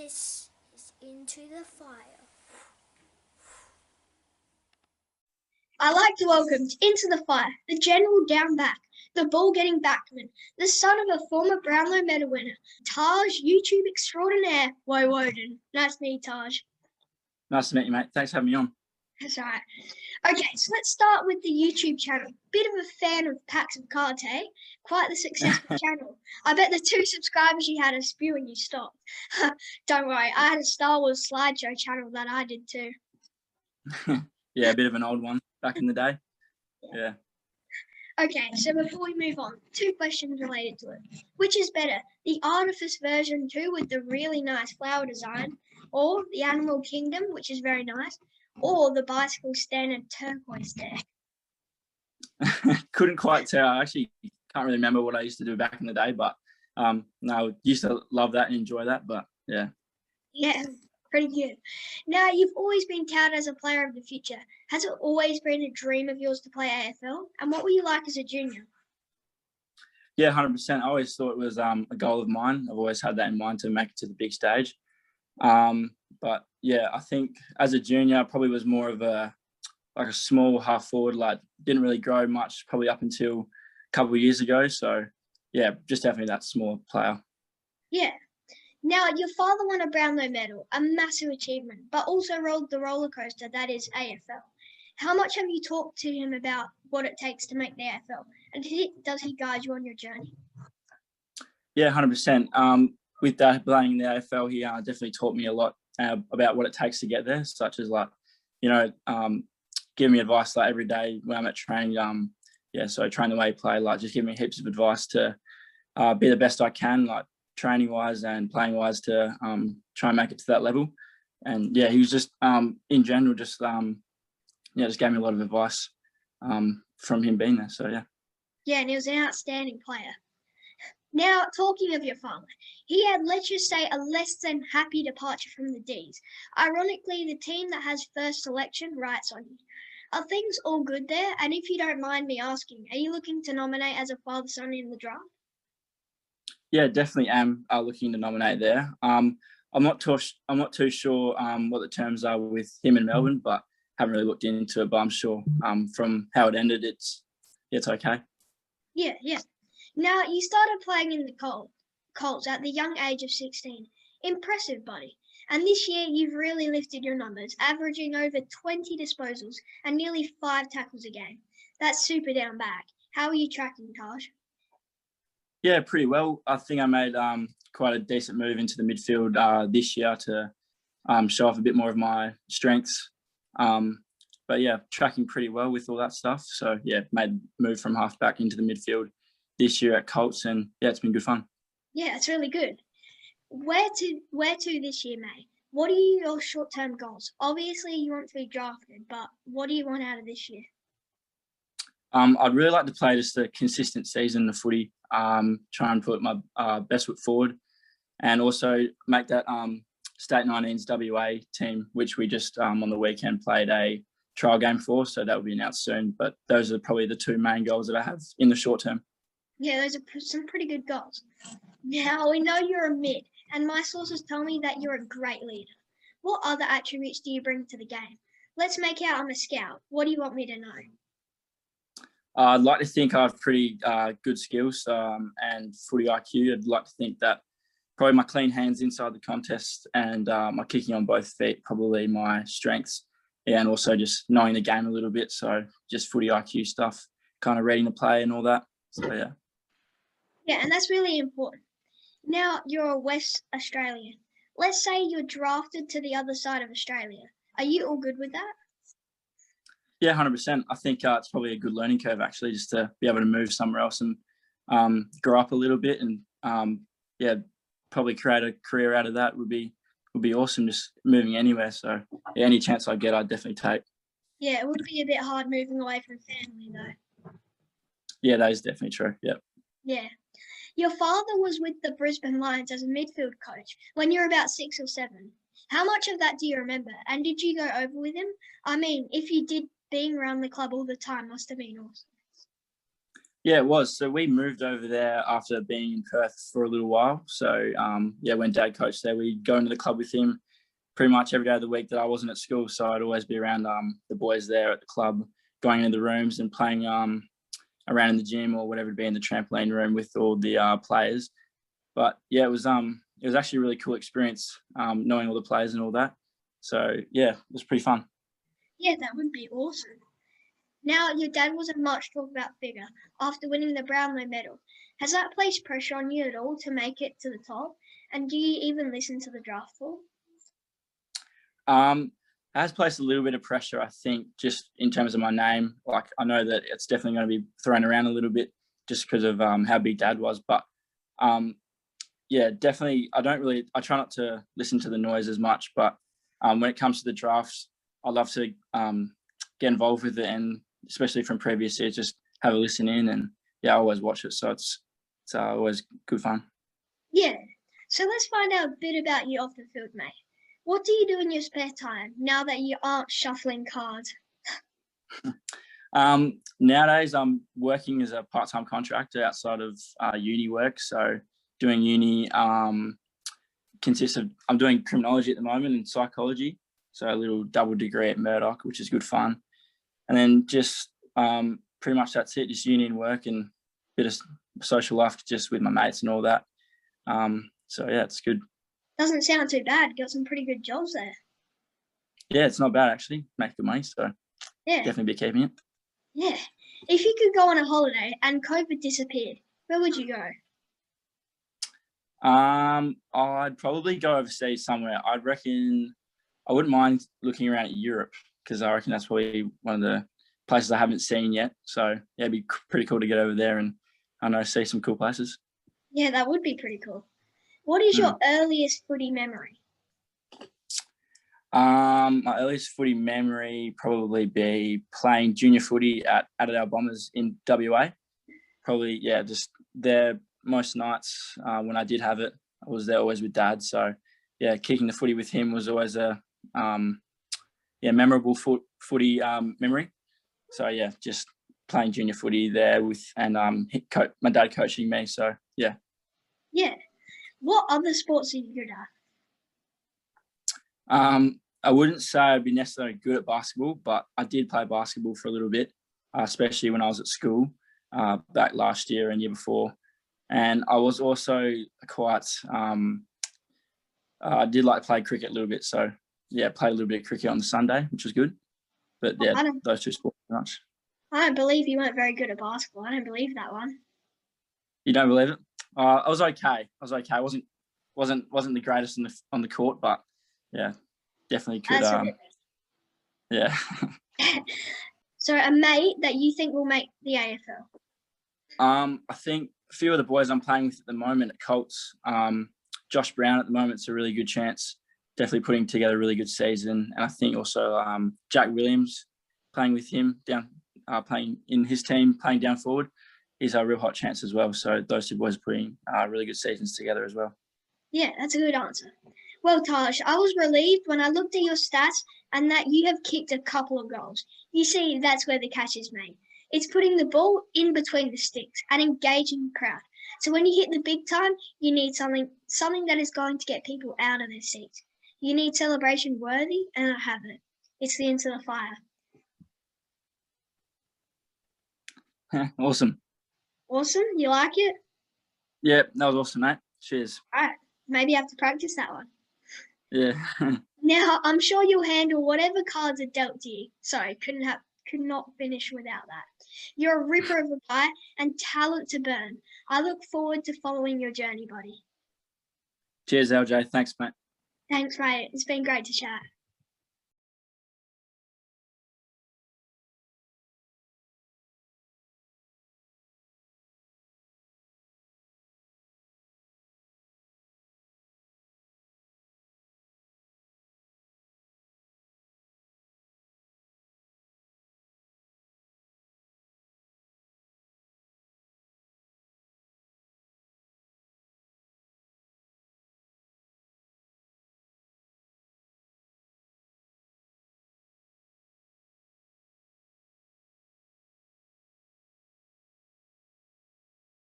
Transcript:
This is Into the Fire. I'd like to welcome to Into the Fire the General down back, the ball-getting backman, the son of a former Brownlow medal winner, Taj YouTube extraordinaire, Woewodin. Nice to meet you, Taj. Nice to meet you, mate. Thanks for having me on. That's all right. Okay, so let's start with the YouTube channel. Bit of a fan of packs of cards, hey? Quite the successful channel. I bet the 2 subscribers you had a spew when you stopped. Don't worry, I had a Star Wars slideshow channel that I did too. Yeah, a bit of an old one back in the day. Yeah. Okay, so before we move on, 2 questions related to it. Which is better, the Artifice version 2 with the really nice flower design, or the Animal Kingdom, which is very nice, or the Bicycle Standard turquoise deck? Couldn't quite tell. I actually can't really remember what I used to do back in the day, but no, used to love that and enjoy that, but yeah. Yeah, pretty good. Now, you've always been touted as a player of the future. Has it always been a dream of yours to play AFL? And what were you like as a junior? Yeah, 100%. I always thought it was a goal of mine. I've always had that in mind to make it to the big stage. But yeah, I think as a junior, I probably was more of a small half forward, like didn't really grow much probably up until a couple of years ago. So yeah, just definitely that small player. Yeah. Now, your father won a Brownlow medal, a massive achievement, but also rode the roller coaster that is AFL. How much have you talked to him about what it takes to make the AFL? And does he guide you on your journey? Yeah, 100%. With that playing the AFL, he definitely taught me a lot about what it takes to get there, such as giving me advice like every day when I'm at training. So train the way you play, like just give me heaps of advice to be the best I can, like training wise and playing wise to try and make it to that level. And yeah, he was just in general just gave me a lot of advice from him being there. So yeah. Yeah, and he was an outstanding player. Now, talking of your father, he had, let's just say, a less than happy departure from the D's. Ironically, the team that has first selection writes on you. Are things all good there? And if you don't mind me asking, are you looking to nominate as a father-son in the draft? Yeah, definitely am looking to nominate there. I'm not too sure what the terms are with him in Melbourne, but haven't really looked into it. But I'm sure from how it ended, it's okay. Yeah. Now, you started playing in the Colts at the young age of 16. Impressive, buddy. And this year, you've really lifted your numbers, averaging over 20 disposals and nearly 5 tackles a game. That's super down back. How are you tracking, Taj? Yeah, pretty well. I think I made quite a decent move into the midfield this year to show off a bit more of my strengths. But yeah, tracking pretty well with all that stuff. So yeah, made a move from halfback into the midfield this year at Colts, and yeah, it's been good fun. Yeah, it's really good. Where to this year, May? What are your short-term goals? Obviously, you want to be drafted, but what do you want out of this year? I'd really like to play just a consistent season of footy, try and put my best foot forward, and also make that State 19s WA team, which we just on the weekend played a trial game for, so that will be announced soon. But those are probably the 2 main goals that I have in the short term. Yeah, those are some pretty good goals. Now, we know you're a mid, and my sources tell me that you're a great leader. What other attributes do you bring to the game? Let's make out I'm a scout. What do you want me to know? I'd like to think I have pretty good skills and footy IQ. I'd like to think that probably my clean hands inside the contest and my kicking on both feet, probably my strengths, and also just knowing the game a little bit. So just footy IQ stuff, kind of reading the play and all that. So yeah. Yeah, and that's really important. Now, you're a West Australian. Let's say you're drafted to the other side of Australia. Are you all good with that? Yeah, 100%. I think it's probably a good learning curve, actually, just to be able to move somewhere else and grow up a little bit and, probably create a career out of that would be awesome, just moving anywhere. So yeah, any chance I get, I'd definitely take. Yeah, it would be a bit hard moving away from family, though. Yeah, that is definitely true. Yep. Yeah. Your father was with the Brisbane Lions as a midfield coach when you were about 6 or 7. How much of that do you remember? And did you go over with him? I mean, if you did, being around the club all the time must have been awesome. Yeah, it was. So we moved over there after being in Perth for a little while. So when Dad coached there, we'd go into the club with him pretty much every day of the week that I wasn't at school. So I'd always be around the boys there at the club, going into the rooms and playing around in the gym or whatever to be in the trampoline room with all the players. But yeah, it was actually a really cool experience, knowing all the players and all that. So yeah, it was pretty fun. Yeah, that would be awesome. Now, your dad was a much talked about figure after winning the Brownlow medal. Has that placed pressure on you at all to make it to the top? And do you even listen to the draft talk? It has placed a little bit of pressure, I think, just in terms of my name. Like, I know that it's definitely going to be thrown around a little bit just because of how big Dad was. But yeah, definitely, I try not to listen to the noise as much. But when it comes to the drafts, I love to get involved with it, and especially from previous years, just have a listen in, and yeah, I always watch it. So it's always good fun. Yeah. So let's find out a bit about you off the field, mate. What do you do in your spare time now that you aren't shuffling cards? Nowadays, I'm working as a part-time contractor outside of uni work. So doing uni consists of, I'm doing criminology at the moment and psychology. So a little double degree at Murdoch, which is good fun. And then just pretty much that's it, just uni and work and a bit of social life just with my mates and all that. So yeah, it's good. Doesn't sound too bad. Got some pretty good jobs there. Yeah, it's not bad actually. Make good money, so yeah, definitely be keeping it. Yeah. If you could go on a holiday and COVID disappeared, where would you go? I'd probably go overseas somewhere. I reckon I wouldn't mind looking around at Europe because I reckon that's probably one of the places I haven't seen yet. So yeah, it'd be pretty cool to get over there and I know see some cool places. Yeah, that would be pretty cool. What is your earliest footy memory? My earliest footy memory probably be playing junior footy at Adelaide Bombers in WA. Probably, yeah, just there most nights when I did have it. I was there always with Dad. So yeah, kicking the footy with him was always a memorable footy memory. So yeah, just playing junior footy there with and my dad coaching me. So yeah. Yeah. What other sports are you good at? I wouldn't say I'd be necessarily good at basketball, but I did play basketball for a little bit, especially when I was at school back last year and year before. And I was also quite, I did like to play cricket a little bit. So yeah, played a little bit of cricket on the Sunday, which was good. But yeah, those two sports pretty much. I don't believe you weren't very good at basketball. I don't believe that one. You don't believe it? I was okay. I wasn't the greatest on the court, but yeah, definitely could. Yeah. So a mate that you think will make the AFL? I think a few of the boys I'm playing with at the moment at Colts, Josh Brown at the moment is a really good chance. Definitely putting together a really good season, and I think also Jack Williams playing with him playing in his team, playing down forward, is a real hot chance as well. So those two boys are putting really good seasons together as well. Yeah, that's a good answer. Well, Taj, I was relieved when I looked at your stats and that you have kicked a couple of goals. You see, that's where the catch is made. It's putting the ball in between the sticks and engaging the crowd. So when you hit the big time, you need something that is going to get people out of their seats. You need celebration worthy, and I have it. It's the Into the Fire. Awesome. Awesome? You like it? Yeah, that was awesome, mate. Cheers. All right. Maybe you have to practice that one. Yeah. Now, I'm sure you'll handle whatever cards are dealt to you. Sorry, could not finish without that. You're a ripper of a guy and talent to burn. I look forward to following your journey, buddy. Cheers, LJ. Thanks, mate. Thanks, mate. It's been great to chat.